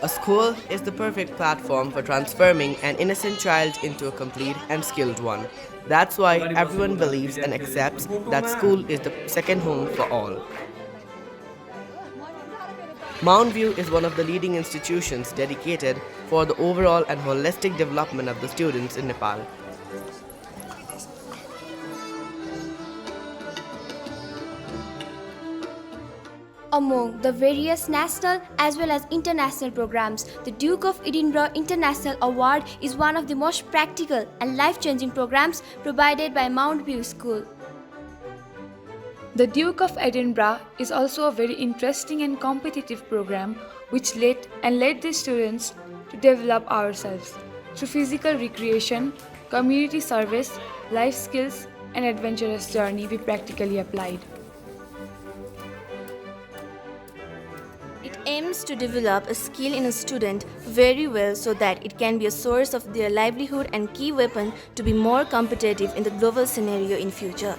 A school is the perfect platform for transforming an innocent child into a complete and skilled one. That's why everyone believes and accepts that school is the second home for all. Mount View is one of the leading institutions dedicated for the overall and holistic development of the students in Nepal. Among the various national as well as international programs, the Duke of Edinburgh International Award is one of the most practical and life-changing programs provided by Mount View School. The Duke of Edinburgh is also a very interesting and competitive program which led the students to develop ourselves through physical recreation, community service, life skills, and adventurous journey we practically applied. It aims to develop a skill in a student very well so that it can be a source of their livelihood and key weapon to be more competitive in the global scenario in future.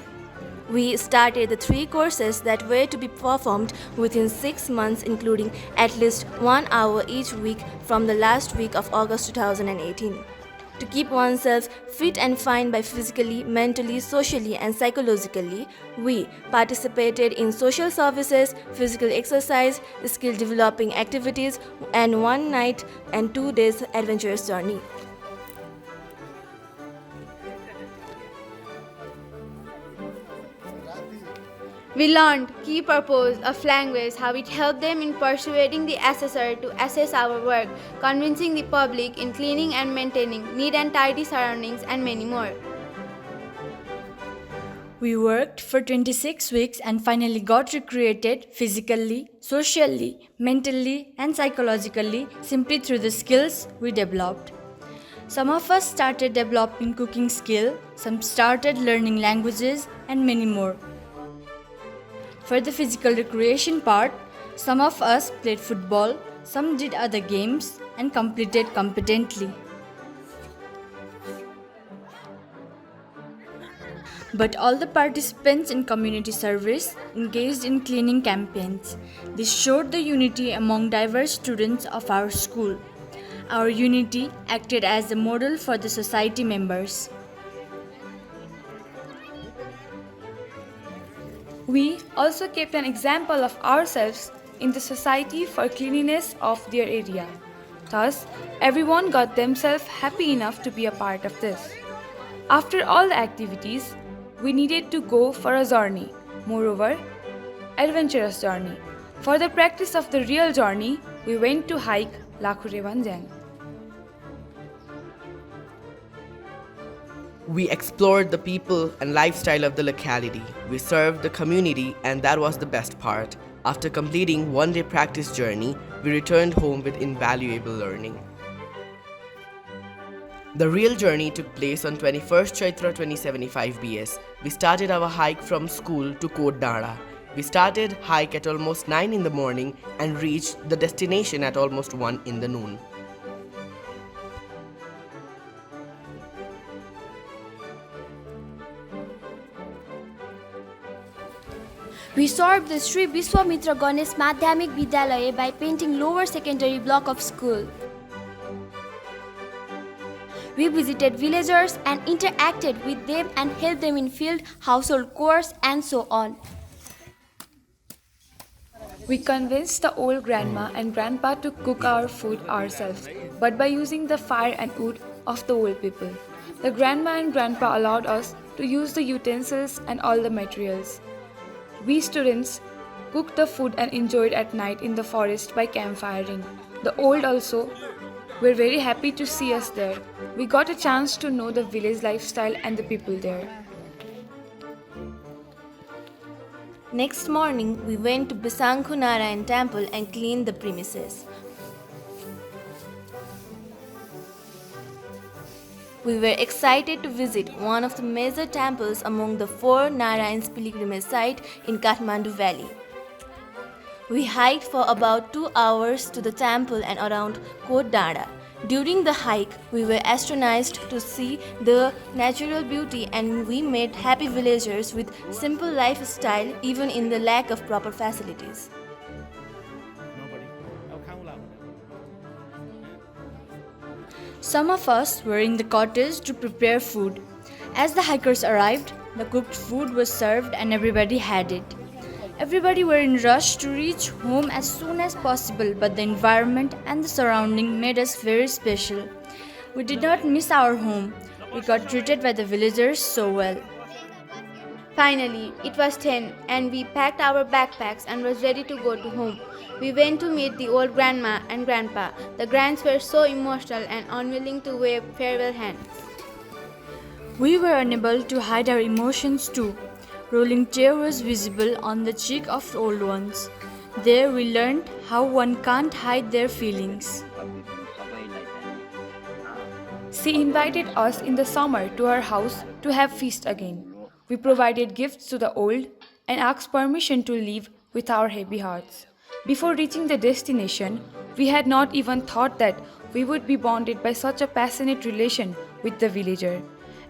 We started the 3 courses that were to be performed within 6 months, including at least 1 hour each week from the last week of August 2018. To keep oneself fit and fine by physically, mentally, socially, and psychologically, we participated in social services, physical exercise, skill developing activities, and 1 night and 2 days adventurous journey. We learned key purpose of language, how it helped them in persuading the assessor to assess our work, convincing the public in cleaning and maintaining neat and tidy surroundings, and many more. We worked for 26 weeks and finally got recreated physically, socially, mentally, and psychologically simply through the skills we developed. Some of us started developing cooking skill, some started learning languages, and many more. For the physical recreation part, some of us played football, some did other games, and completed competently. But all the participants in community service engaged in cleaning campaigns. This showed the unity among diverse students of our school. Our unity acted as a model for the society members. We also kept an example of ourselves in the society for cleanliness of their area. Thus, everyone got themselves happy enough to be a part of this. After all the activities, we needed to go for a journey. Moreover, adventurous journey. For the practice of the real journey, we went to hike Lakhure Vanjang. We explored the people and lifestyle of the locality. We served the community, and that was the best part. After completing 1 day practice journey, we returned home with invaluable learning. The real journey took place on 21st Chaitra 2075 BS. We started our hike from school to Kot Dara. We started hike at almost 9 in the morning and reached the destination at almost 1 in the noon. We served the Sri Vishwamitra Ganesh Madhyamik Vidyalaya by painting lower secondary block of school. We visited villagers and interacted with them and helped them in field, household chores, and so on. We convinced the old grandma and grandpa to cook our food ourselves, but by using the fire and wood of the old people. The grandma and grandpa allowed us to use the utensils and all the materials. We students cooked the food and enjoyed at night in the forest by campfiring. The old also were very happy to see us there. We got a chance to know the village lifestyle and the people there. Next morning, we went to Bisanghu Narayan temple and cleaned the premises. We were excited to visit one of the major temples among the 4 Narayans pilgrimage site in Kathmandu Valley. We hiked for about 2 hours to the temple and around Kot Dara. During the hike, we were astonished to see the natural beauty, and we met happy villagers with simple lifestyle even in the lack of proper facilities. Some of us were in the cottage to prepare food. As the hikers arrived, the cooked food was served and everybody had it. Everybody were in rush to reach home as soon as possible, but the environment and the surrounding made us very special. We did not miss our home. We got treated by the villagers so well. Finally, it was 10 and we packed our backpacks and was ready to go to home. We went to meet the old grandma and grandpa. The grands were so emotional and unwilling to wave farewell hands. We were unable to hide our emotions too. Rolling tear was visible on the cheek of the old ones. There we learned how one can't hide their feelings. She invited us in the summer to her house to have feast again. We provided gifts to the old and asked permission to leave with our heavy hearts. Before reaching the destination, we had not even thought that we would be bonded by such a passionate relation with the villager.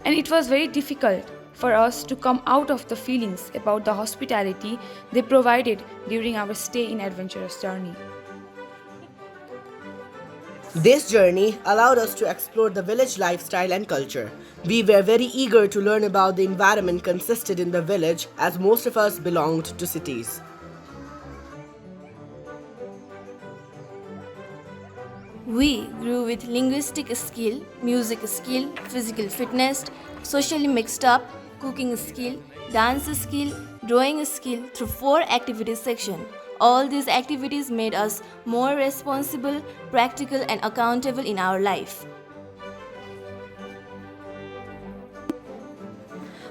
And it was very difficult for us to come out of the feelings about the hospitality they provided during our stay in adventurous journey. This journey allowed us to explore the village lifestyle and culture. We were very eager to learn about the environment consisted in the village, as most of us belonged to cities. We grew with linguistic skill, music skill, physical fitness, socially mixed up, cooking skill, dance skill, drawing skill through 4 activity sections. All these activities made us more responsible, practical and accountable in our life.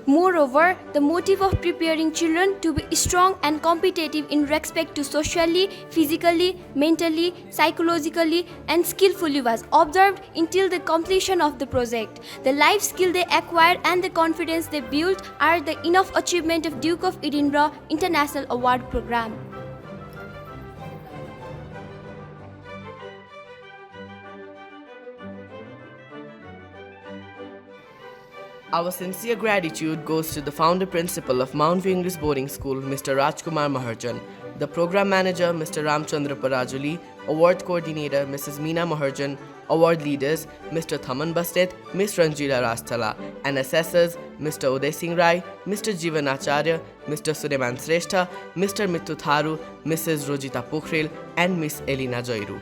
Moreover, the motive of preparing children to be strong and competitive in respect to socially, physically, mentally, psychologically, and skillfully was observed until the completion of the project. The life skill they acquired and the confidence they built are the enough achievement of Duke of Edinburgh International Award Programme. Our sincere gratitude goes to the founder principal of Mount View English Boarding School, Mr. Rajkumar Maharjan, the program manager, Mr. Ramchandra Parajuli, award coordinator, Mrs. Meena Maharjan, award leaders, Mr. Thaman Bastet, Ms. Ranjila Rastala, and assessors, Mr. Uday Singh Rai, Mr. Jivan Acharya, Mr. Sureman Srestha, Mr. Mittu Tharu, Mrs. Rojita Pokhrel, and Ms. Elina Joiru.